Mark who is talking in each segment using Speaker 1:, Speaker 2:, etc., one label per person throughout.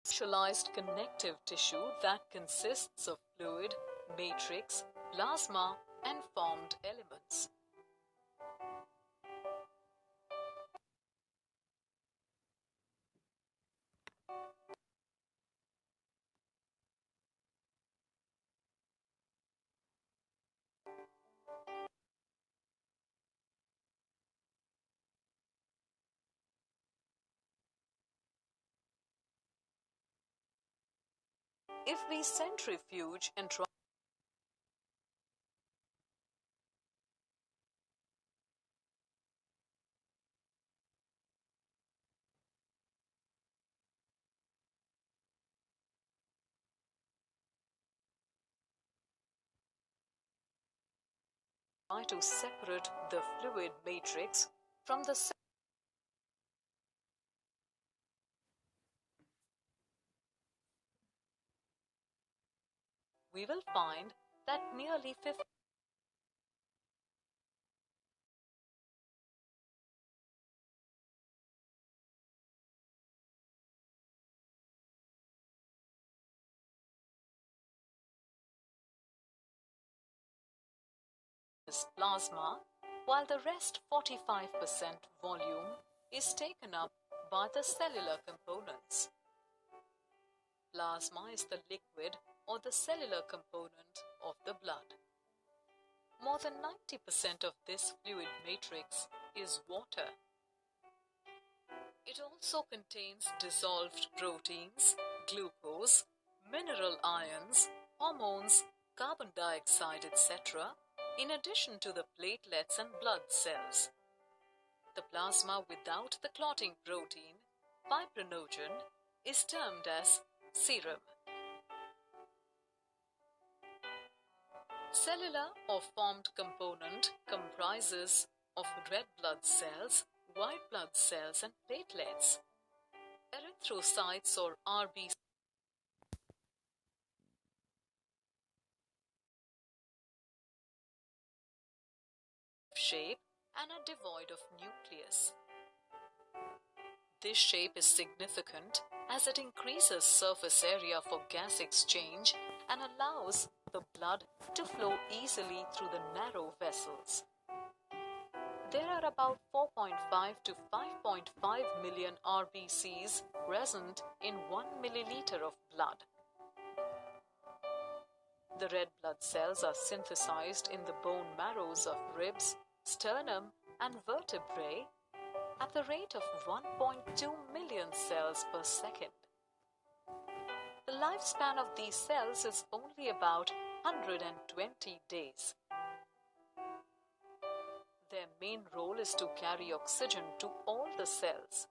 Speaker 1: Specialized connective tissue that consists of fluid, matrix, plasma, and formed elements. If we centrifuge and try to separate the fluid matrix from the we will find that nearly 50 is plasma, while the rest 45% volume is taken up by the cellular components. Plasma is the liquid or the cellular component of the blood. More than 90% of this fluid matrix is water. It also contains dissolved proteins, glucose, mineral ions, hormones, carbon dioxide, etc., in addition to the platelets and blood cells. The plasma without the clotting protein, fibrinogen, is termed as serum. Cellular or formed component comprises of red blood cells, white blood cells, and platelets. Erythrocytes or RBC shape and are devoid of nucleus. This shape is significant as it increases surface area for gas exchange and allows the blood to flow easily through the narrow vessels. There are about 4.5 to 5.5 million RBCs present in 1 milliliter of blood. The red blood cells are synthesized in the bone marrows of ribs, sternum, and vertebrae at the rate of 1.2 million cells per second. The lifespan of these cells is only about 120 days. Their main role is to carry oxygen to all the cells.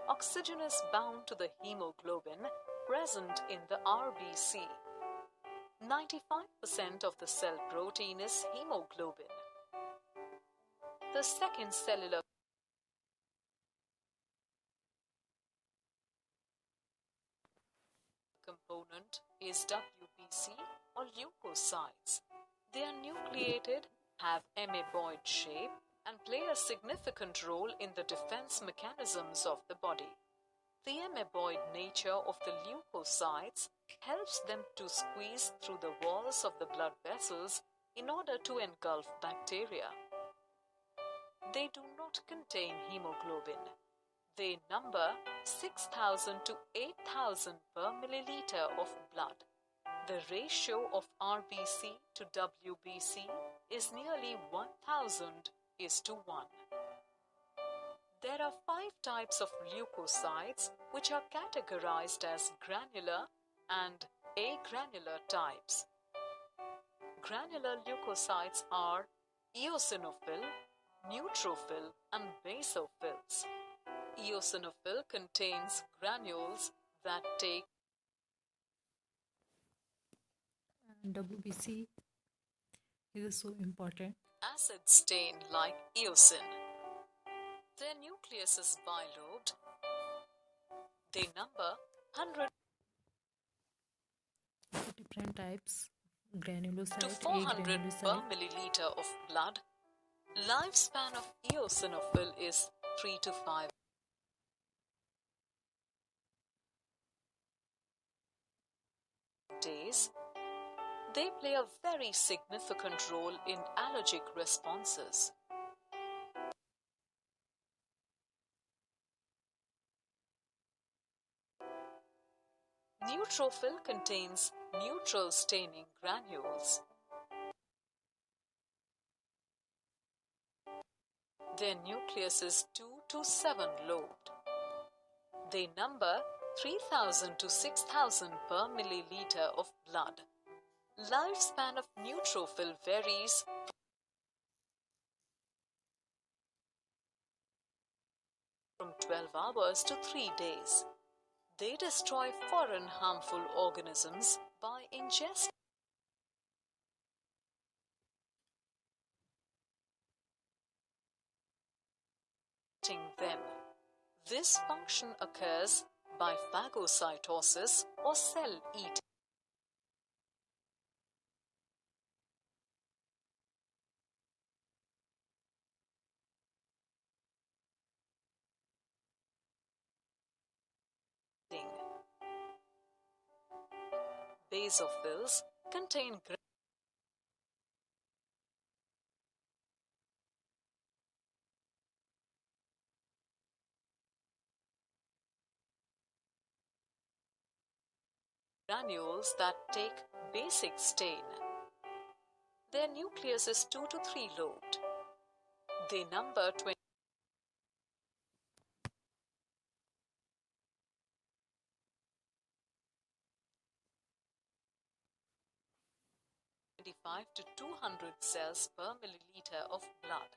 Speaker 1: Oxygen is bound to the hemoglobin present in the RBC. 95% of the cell protein is hemoglobin. The second cellular component is WBC or leukocytes. They are nucleated, have amoeboid shape, and play a significant role in the defense mechanisms of the body. The amoeboid nature of the leukocytes helps them to squeeze through the walls of the blood vessels in order to engulf bacteria. They do not contain hemoglobin. They number 6,000 to 8,000 per milliliter of blood. The ratio of RBC to WBC is nearly 1,000:1. There are 5 types of leukocytes which are categorized as granular and agranular types. Granular leukocytes are eosinophil, neutrophil, and basophils. Eosinophil contains granules that take
Speaker 2: WBC is so important.
Speaker 1: acid stain like eosin. Their nucleus is bilobed. They number 100
Speaker 2: Different types: granulocyte,
Speaker 1: to 400 per
Speaker 2: agranulocyte.
Speaker 1: milliliter of blood. Lifespan of eosinophil is 3 to 5. days, they play a very significant role in allergic responses. Neutrophil contains neutral staining granules. Their nucleus is 2 to 7 lobed. They number 3000 to 6000 per milliliter of blood. Lifespan of neutrophil varies from 12 hours to 3 days. They destroy foreign harmful organisms by ingesting them. This function occurs by phagocytosis or cell eating. Basophils contain granules that take basic stain. Their nucleus is 2 to 3 lobed. They number 25 to 200 cells per milliliter of blood.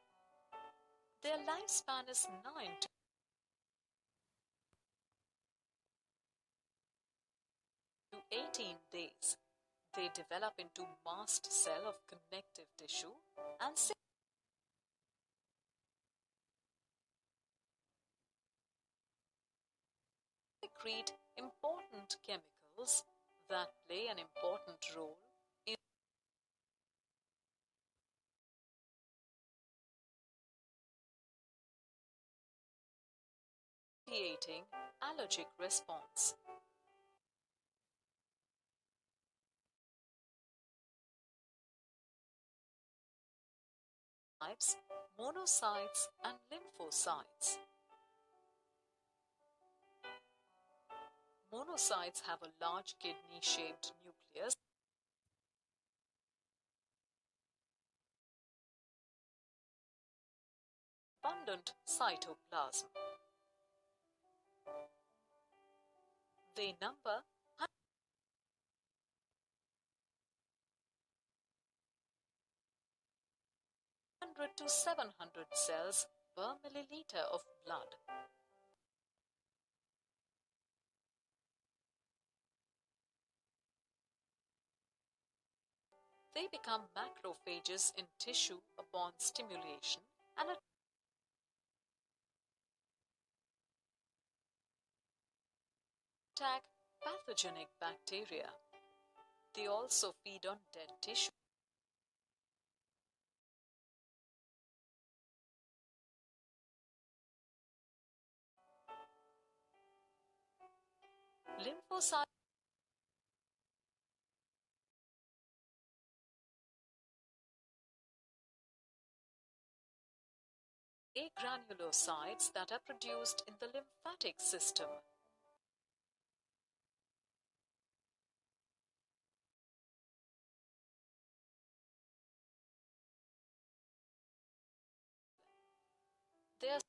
Speaker 1: Their lifespan is 9 to 18 days. They develop into mast cell of connective tissue and secrete important chemicals that play an important role in mediating allergic response. Types, monocytes and lymphocytes. Monocytes have a large kidney-shaped nucleus abundant cytoplasm. They number 100 to 700 cells per milliliter of blood. They become macrophages in tissue upon stimulation and attack pathogenic bacteria. They also feed on dead tissue. Lymphocytes granulocytes that are produced in the lymphatic system. They are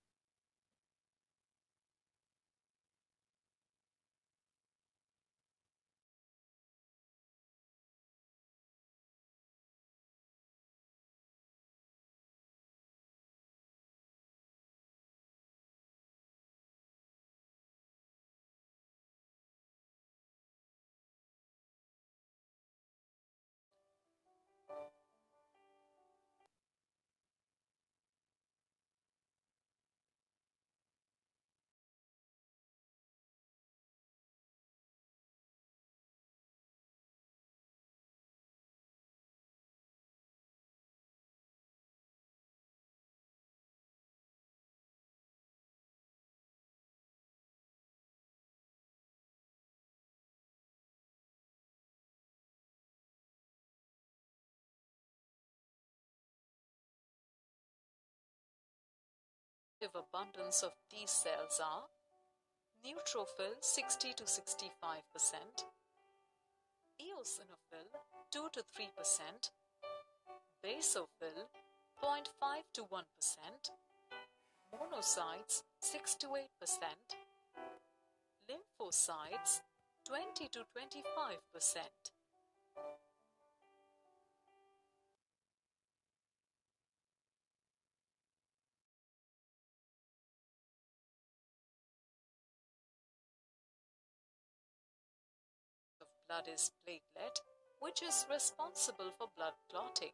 Speaker 1: if abundance of these cells are neutrophil 60 to 65%, eosinophil 2 to 3%, basophil 0.5 to 1%, monocytes 6 to 8%, lymphocytes 20 to 25%. Of blood is platelet, which is responsible for blood clotting.